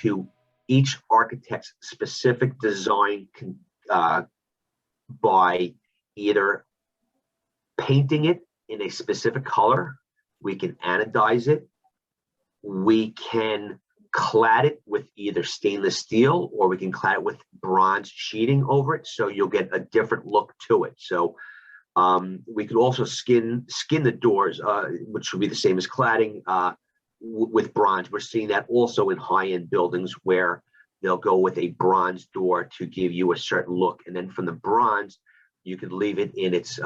to each architect's specific design by either painting it in a specific color, we can anodize it, we can clad it with either stainless steel, or we can clad it with bronze sheeting over it, so you'll get a different look to it. So we could also skin the doors, which would be the same as cladding, with bronze. We're seeing that also in high-end buildings where they'll go with a bronze door to give you a certain look, and then from the bronze you could leave it in its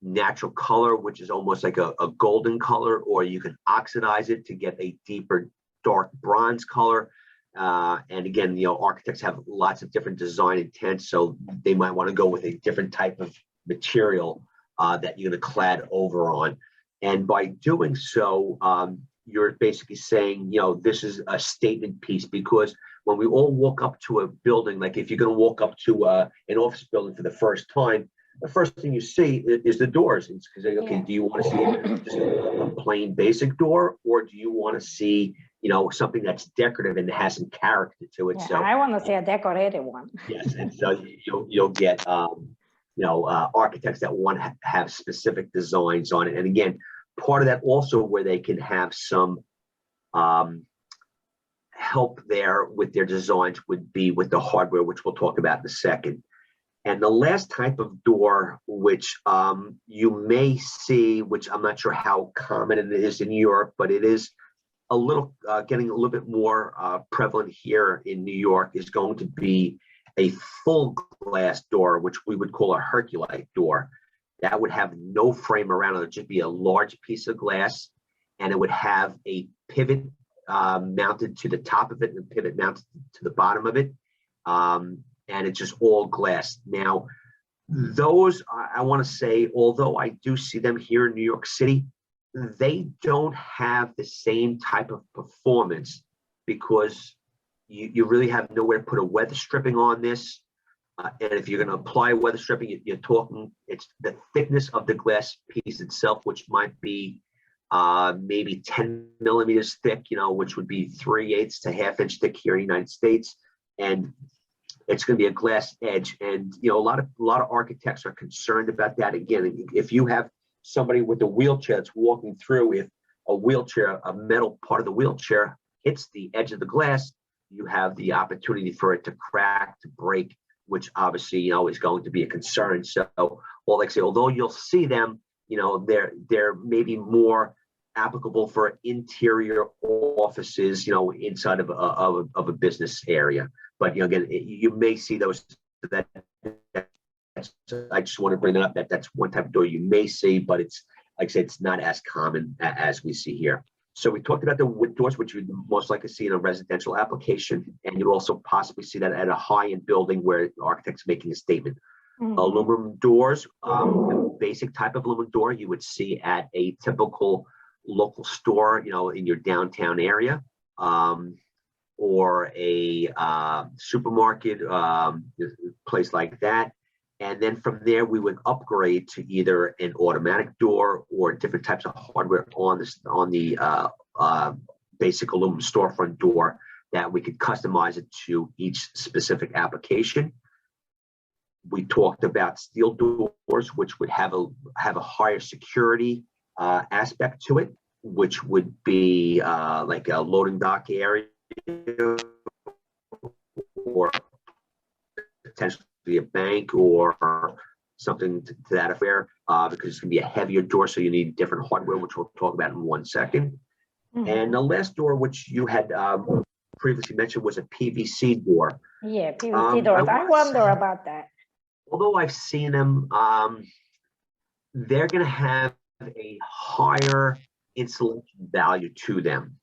natural color, which is almost like a golden color, or you can oxidize it to get a deeper dark bronze color. And again, architects have lots of different design intents, so they might want to go with a different type of material that you're going to clad over on. And by doing so, you're basically saying, this is a statement piece, because when we all walk up to a building, like if you're going to walk up to an office building for the first time, the first thing you see is the doors. It's because, okay, do you want to see just a plain basic door, or do you want to see, something that's decorative and has some character to it? Yeah, so I want to see a decorated one. Yes, and so you'll get architects that want to have specific designs on it. And again, part of that also where they can have some help there with their designs would be with the hardware, which we'll talk about in a second. And the last type of door, which you may see, which I'm not sure how common it is in Europe, but it is a little getting a little bit more prevalent here in New York, is going to be a full glass door, which we would call a Herculite door. That would have no frame around it. It would just be a large piece of glass, and it would have a pivot mounted to the top of it and a pivot mounted to the bottom of it. And it's just all glass. Now, those, I want to say, although I do see them here in New York City, they don't have the same type of performance, because you really have nowhere to put a weather stripping on this. And if you're going to apply weather stripping, you're talking, it's the thickness of the glass piece itself, which might be maybe 10 millimeters thick, which would be 3/8 to 1/2 inch thick here in the United States. And it's going to be a glass edge. And, a lot of architects are concerned about that. Again, if you have somebody with a wheelchair that's walking through, if a metal part of the wheelchair hits the edge of the glass, you have the opportunity for it to crack, to break, which obviously, is going to be a concern. So, well, like I say, although you'll see them, they're maybe more applicable for interior offices, inside of a business area. But again, you may see those. I just want to bring that up. That's one type of door you may see, but it's, like I said, it's not as common as we see here. So we talked about the wood doors, which you'd most likely see in a residential application, and you'd also possibly see that at a high-end building where the architect's making a statement. Mm-hmm. Aluminum doors, the basic type of aluminum door you would see at a typical local store, in your downtown area, or a supermarket, place like that. And then from there, we would upgrade to either an automatic door or different types of hardware on the basic aluminum storefront door that we could customize it to each specific application. We talked about steel doors, which would have a higher security aspect to it, which would be like a loading dock area, or potentially a bank or something to that affair, because it's going to be a heavier door, so you need different hardware, which we'll talk about in 1 second. Mm-hmm. And the last door, which you had previously mentioned, was a PVC door. Yeah, PVC doors. I wonder about that. Although I've seen them, they're going to have a higher insulation value to them.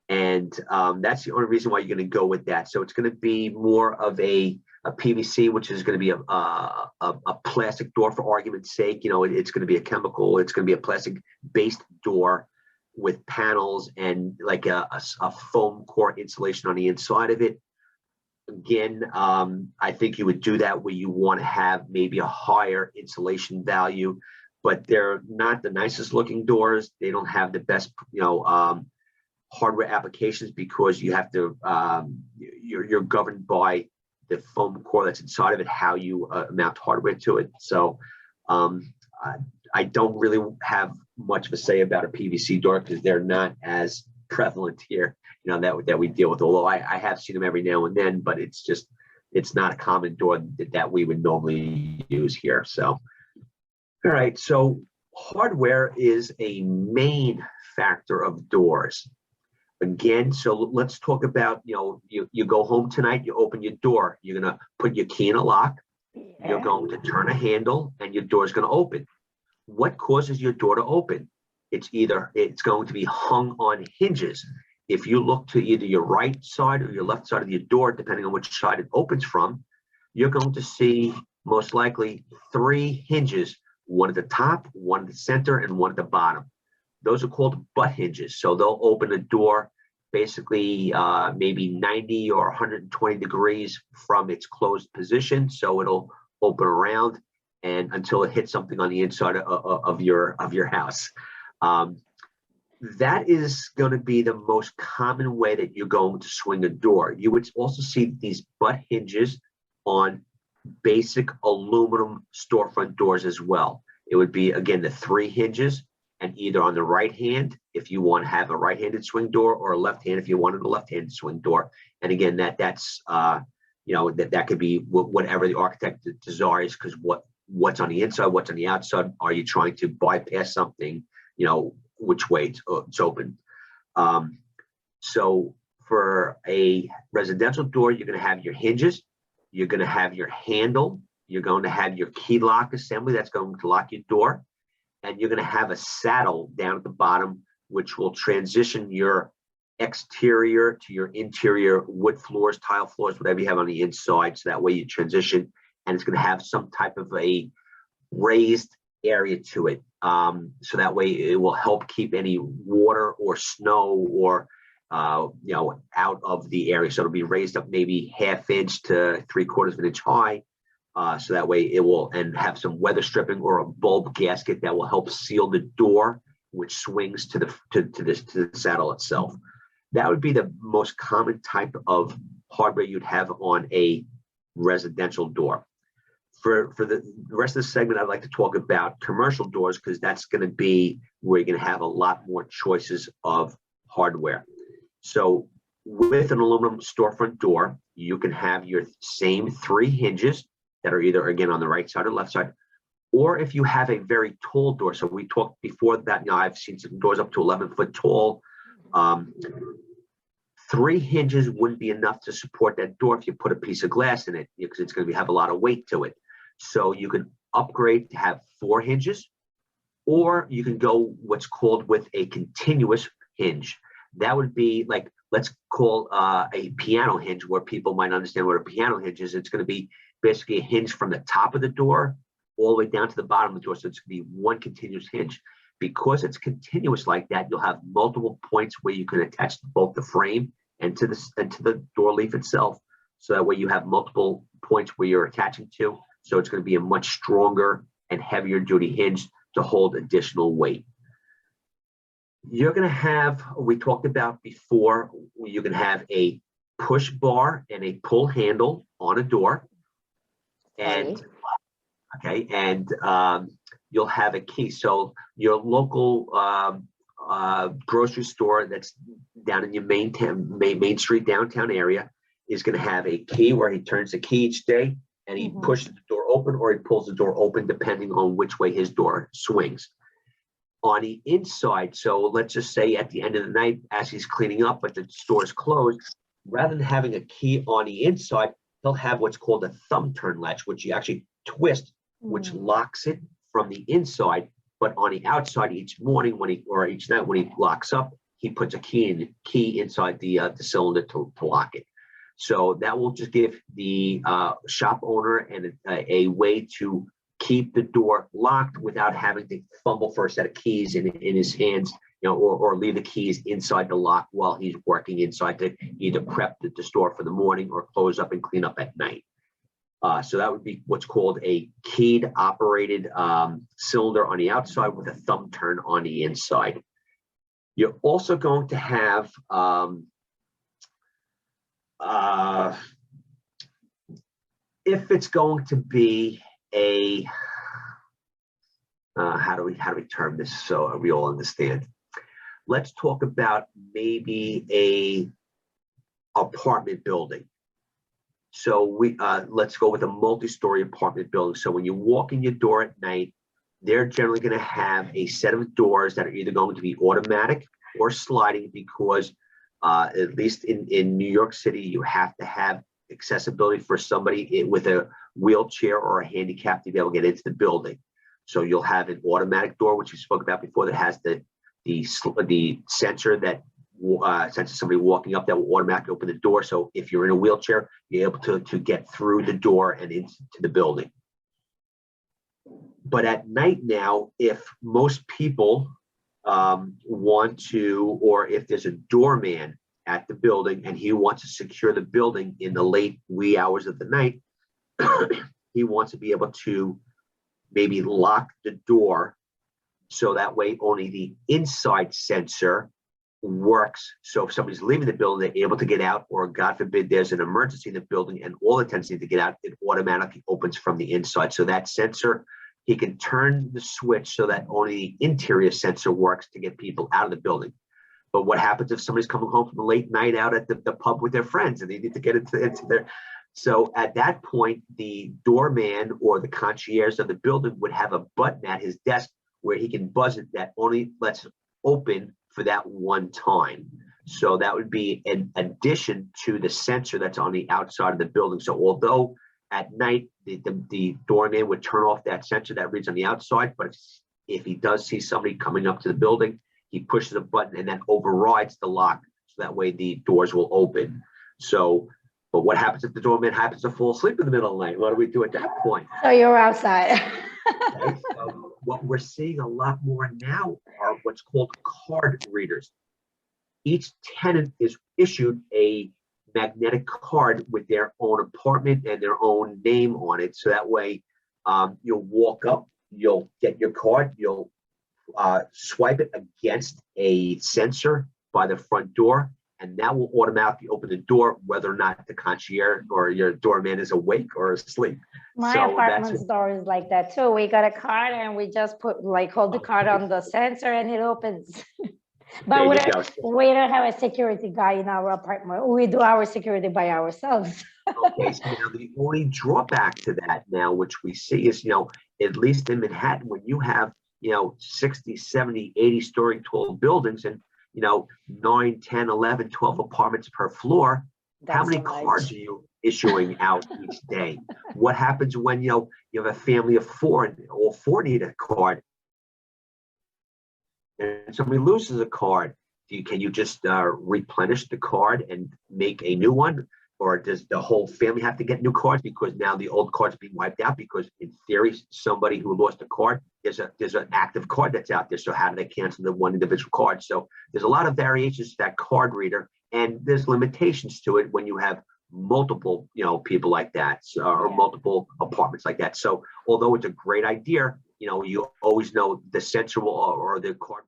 And that's the only reason why you're going to go with that. So it's going to be more of a PVC, which is going to be a plastic door for argument's sake. It's going to be a chemical. It's going to be a plastic-based door with panels and like a foam core insulation on the inside of it. Again, I think you would do that where you want to have maybe a higher insulation value, but they're not the nicest looking doors. They don't have the best, hardware applications because you have to, you're governed by the foam core that's inside of it, how you mount hardware to it. So I don't really have much of a say about a PVC door because they're not as prevalent here, that we deal with. Although I have seen them every now and then, but it's not a common door that we would normally use here. So, all right. So hardware is a main factor of doors. Again, so let's talk about, you go home tonight, you open your door, you're going to put your key in a lock, you're going to turn a handle, and your door is going to open. What causes your door to open? It's going to be hung on hinges. If you look to either your right side or your left side of your door, depending on which side it opens from, you're going to see most likely 3 hinges, one at the top, one at the center, and one at the bottom. Those are called butt hinges. So they'll open the door basically maybe 90 or 120 degrees from its closed position. So it'll open around and until it hits something on the inside of your house. That is going to be the most common way that you're going to swing a door. You would also see these butt hinges on basic aluminum storefront doors as well. It would be, again, the 3 hinges, and either on the right hand, if you want to have a right-handed swing door, or a left hand if you wanted a left-handed swing door. And again, that's that could be whatever the architect desires, because what's on the inside, what's on the outside, are you trying to bypass something, which way it's open. So for a residential door, you're going to have your hinges, you're going to have your handle, you're going to have your key lock assembly that's going to lock your door, and you're going to have a saddle down at the bottom, which will transition your exterior to your interior wood floors, tile floors, whatever you have on the inside. So that way you transition, and it's going to have some type of a raised area to it. So that way it will help keep any water or snow or out of the area. So it'll be raised up maybe 1/2 inch to 3/4 of an inch high. So that way it will, and have some weather stripping or a bulb gasket that will help seal the door, which swings to the saddle itself. That would be the most common type of hardware you'd have on a residential door. For the rest of the segment, I'd like to talk about commercial doors, because that's going to be where you're going to have a lot more choices of hardware. So with an aluminum storefront door, you can have your same 3 hinges that are either, again, on the right side or left side, or if you have a very tall door. So we talked before that, I've seen some doors up to 11 foot tall. 3 hinges wouldn't be enough to support that door if you put a piece of glass in it, because it's going to have a lot of weight to it. So you can upgrade to have 4 hinges, or you can go what's called with a continuous hinge. That would be like, let's call a piano hinge, where people might understand what a piano hinge is. It's going to be basically a hinge from the top of the door all the way down to the bottom of the door. So it's going to be one continuous hinge. Because it's continuous like that, you'll have multiple points where you can attach both the frame and to the door leaf itself. So that way you have multiple points where you're attaching to. So it's going to be a much stronger and heavier duty hinge to hold additional weight. You're going to have, we talked about before, you can have a push bar and a pull handle on a door. And you'll have a key. So your local grocery store that's down in your main street downtown area is going to have a key where he turns the key each day, and he pushes the door open or he pulls the door open, depending on which way his door swings. On the inside, so let's just say at the end of the night, as he's cleaning up, but the store is closed, rather than having a key on the inside, he'll have what's called a thumb turn latch, which you actually twist, which locks it from the inside. But on the outside, each morning or each night when he locks up, he puts a key inside the cylinder to lock it. So that will just give the shop owner and a way to keep the door locked without having to fumble for a set of keys in his hands, or leave the keys inside the lock while he's working inside to either prep the store for the morning or close up and clean up at night. So that would be what's called a keyed operated cylinder on the outside with a thumb turn on the inside. You're also going to have if it's going to be a how do we term this so we all understand? Let's talk about maybe a apartment building. So let's go with a multi-story apartment building. So when you walk in your door at night, they're generally going to have a set of doors that are either going to be automatic or sliding, because at least in New York City, you have to have accessibility for somebody with a wheelchair or a handicap to be able to get into the building. So you'll have an automatic door, which we spoke about before, that has the sensor that senses somebody walking up, that will automatically open the door. So if you're in a wheelchair, you're able to get through the door and into the building. But at night now, if most people want to, or if there's a doorman at the building and he wants to secure the building in the late wee hours of the night, he wants to be able to maybe lock the door so that way only the inside sensor works. So if somebody's leaving the building, they're able to get out, or God forbid there's an emergency in the building and all the tenants need to get out, it automatically opens from the inside. So that sensor, he can turn the switch so that only the interior sensor works to get people out of the building. But what happens if somebody's coming home from a late night out at the pub with their friends and they need to get into their... So at that point, the doorman or the concierge of the building would have a button at his desk where he can buzz it that only lets open for that one time. So that would be an addition to the sensor that's on the outside of the building. So although at night the doorman would turn off that sensor that reads on the outside, but if he does see somebody coming up to the building, he pushes a button and that overrides the lock, so that way the doors will open. So, but what happens if the doorman happens to fall asleep in the middle of the night? What do we do at that point? So you're outside. Okay, so what we're seeing a lot more now are what's called card readers. Each tenant is issued a magnetic card with their own apartment and their own name on it. So that way you'll walk up, you'll get your card, you'll swipe it against a sensor by the front door, and that will automatically open the door whether or not the concierge or your doorman is awake or asleep. My So apartment's door is like that too. We got a card and we just hold the card on the sensor and it opens. But we don't have a security guy in our apartment. We do our security by ourselves. Okay, so now the only drawback to that now, which we see is, at least in Manhattan, when you have, 60, 70, 80-story tall buildings and, 9, 10, 11, 12 apartments per floor, how many cards are you issuing out each day? What happens when, you have a family of 4 and all 4 need a card? And somebody loses a card, can you just replenish the card and make a new one? Or does the whole family have to get new cards because now the old card's being wiped out? Because in theory, somebody who lost a card, there's an active card that's out there. So how do they cancel the one individual card? So there's a lot of variations to that card reader, and there's limitations to it when you have multiple, people like that, or multiple apartments like that. So although it's a great idea, you always know the sensor will, or the card